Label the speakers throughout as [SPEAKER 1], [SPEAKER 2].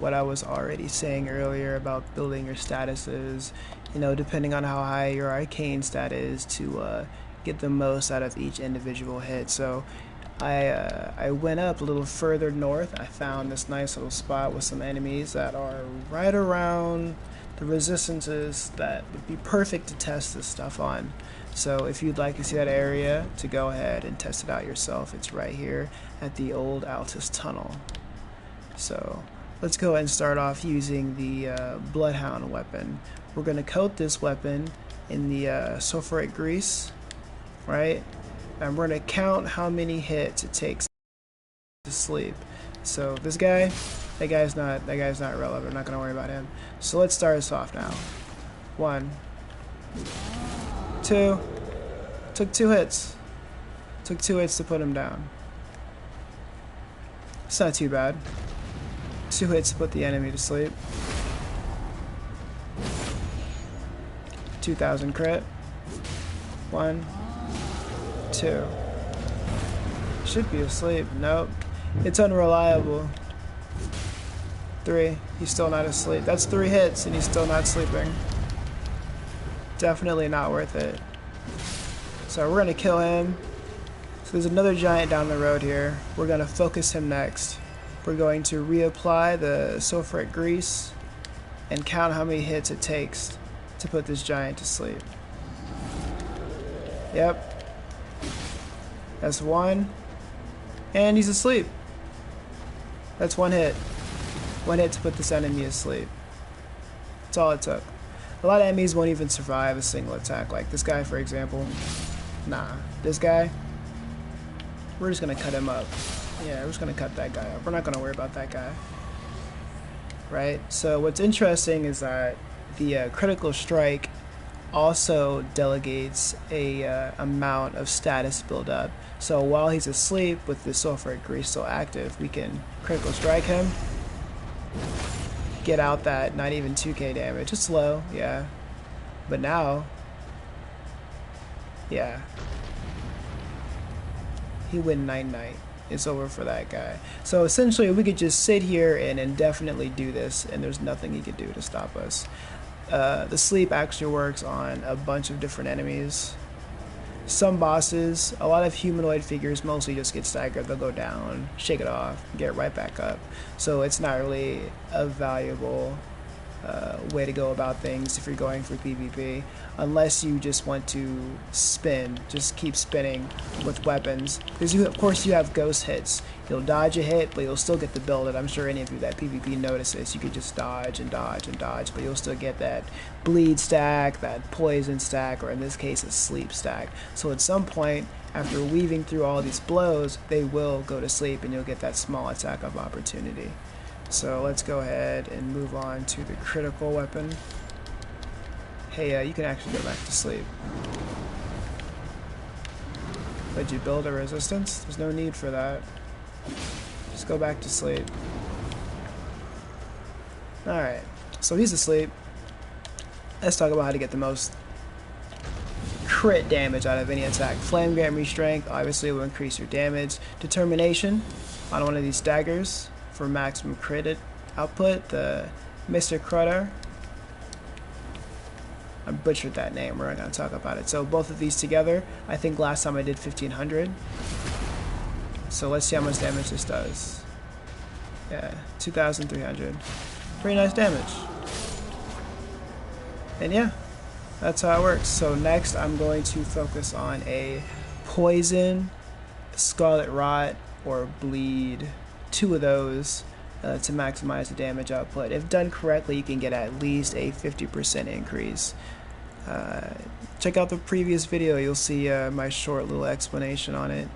[SPEAKER 1] what I was already saying earlier about building your statuses, you know, depending on how high your arcane stat is to get the most out of each individual hit. So I went up a little further north. I found this nice little spot with some enemies that are right around the resistances that would be perfect to test this stuff on. So if you'd like to see that area, to go ahead and test it out yourself, it's right here at the old Altus tunnel. So let's go ahead and start off using the Bloodhound weapon. We're going to coat this weapon in the sulfuric grease, right? And we're going to count how many hits it takes to sleep. So this guy, that guy's not relevant. We're not going to worry about him. So let's start us off now. 1, 2. Took 2 hits. Took 2 hits to put him down. It's not too bad. 2 hits to put the enemy to sleep. 2,000 crit. 1, 2. Should be asleep. Nope. It's unreliable. 3. He's still not asleep. That's 3 hits and he's still not sleeping. Definitely not worth it. So we're gonna kill him. So there's another giant down the road here. We're gonna focus him next. We're going to reapply the sulfuric grease and count how many hits it takes to put this giant to sleep. Yep. That's 1. And he's asleep. That's 1 hit. 1 hit to put this enemy asleep. That's all it took. A lot of enemies won't even survive a single attack. Like this guy, for example. Nah. This guy, we're just going to cut him up. Yeah, we're just going to cut that guy up. We're not going to worry about that guy. Right? So what's interesting is that the critical strike also delegates a amount of status buildup. So while he's asleep with the sulfuric grease still active, we can critical strike him. Get out that not even 2k damage. It's low, yeah. But now, yeah. He went night-night. It's over for that guy. So essentially we could just sit here and indefinitely do this and there's nothing he could do to stop us. The sleep actually works on a bunch of different enemies. Some bosses, a lot of humanoid figures mostly just get staggered. They'll go down, shake it off, get right back up. So it's not really a valuable way to go about things if you're going for PvP, unless you just want to spin, just keep spinning with weapons. Because of course you have ghost hits. You'll dodge a hit, but you'll still get the build. And I'm sure any of you that PvP notices, you could just dodge and dodge and dodge, but you'll still get that bleed stack, that poison stack, or in this case a sleep stack. So at some point, after weaving through all these blows, they will go to sleep and you'll get that small attack of opportunity. So let's go ahead and move on to the critical weapon. Hey, you can actually go back to sleep. Did you build a resistance? There's no need for that. Just go back to sleep. Alright, so he's asleep. Let's talk about how to get the most crit damage out of any attack. Flame Grant Restrength obviously will increase your damage. Determination on one of these daggers for maximum crit output. The Mr. Crutter. I butchered that name, we're not going to talk about it. So both of these together, I think last time I did 1500. So let's see how much damage this does. Yeah, 2,300. Pretty nice damage. And yeah, that's how it works. So next I'm going to focus on a Poison, Scarlet Rot, or Bleed. 2 of those to maximize the damage output. If done correctly, you can get at least a 50% increase. Check out the previous video, you'll see my short little explanation on it.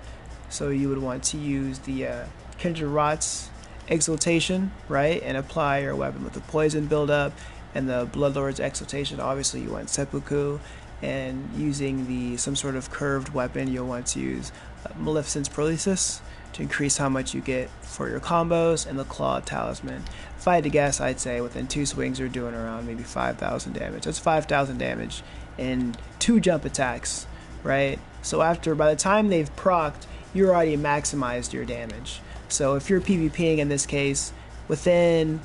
[SPEAKER 1] So you would want to use the Kindred Rot's Exaltation, right, and apply your weapon with the Poison buildup, and the Bloodlord's Exaltation, obviously you want Seppuku, and using some sort of curved weapon, you'll want to use Maleficent's Paralysis to increase how much you get for your combos, and the Clawed Talisman. If I had to guess, I'd say within 2 swings you're doing around maybe 5,000 damage. That's 5,000 damage in 2 jump attacks, right? So by the time they've procced, you already maximized your damage. So if you're PvPing in this case, within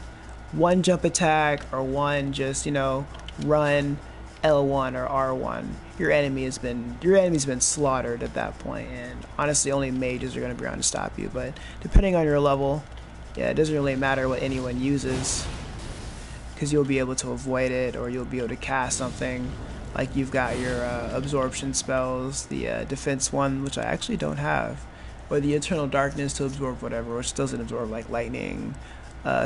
[SPEAKER 1] one jump attack or one just, you know, run L1 or R1, your enemy's been slaughtered at that point. And honestly, only mages are going to be around to stop you. But depending on your level, yeah, it doesn't really matter what anyone uses, because you'll be able to avoid it, or you'll be able to cast something. Like you've got your absorption spells, the defense one, which I actually don't have, or the Eternal Darkness to absorb whatever, which doesn't absorb like lightning.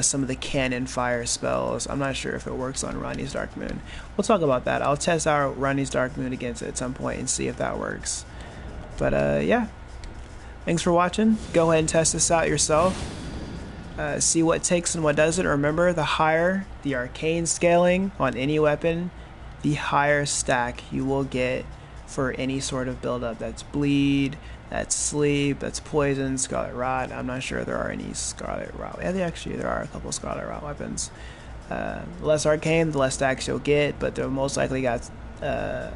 [SPEAKER 1] Some of the cannon fire spells. I'm not sure if it works on Ranni's Dark Moon. We'll talk about that. I'll test out Ranni's Dark Moon against it at some point and see if that works. But yeah, thanks for watching. Go ahead and test this out yourself. See what takes and what doesn't. Remember, the higher the arcane scaling on any weapon, the higher stack you will get for any sort of build-up. That's bleed, that's sleep, that's poison, scarlet rot. I'm not sure there are any scarlet rot. Yeah, there are a couple of scarlet rot weapons. The less arcane, the less stacks you'll get, but they'll most likely got a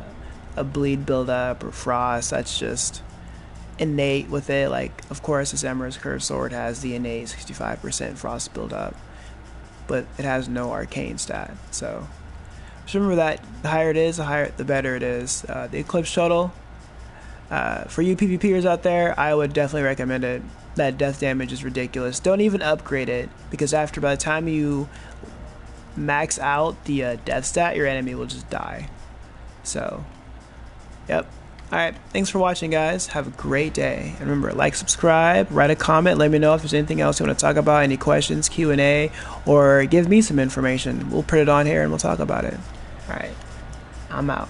[SPEAKER 1] bleed build-up or frost. That's just innate with it. Like, of course, this Emerald's Curved Sword has the innate 65% frost build-up, but it has no arcane stat. So just remember that the higher it is, the better it is. The Eclipse Shuttle, for you PvPers out there, I would definitely recommend it. That death damage is ridiculous. Don't even upgrade it, because by the time you max out the death stat, your enemy will just die. So, yep. Alright, thanks for watching, guys. Have a great day. And remember, like, subscribe, write a comment, let me know if there's anything else you want to talk about, any questions, Q&A, or give me some information. We'll put it on here and we'll talk about it. Alright, I'm out.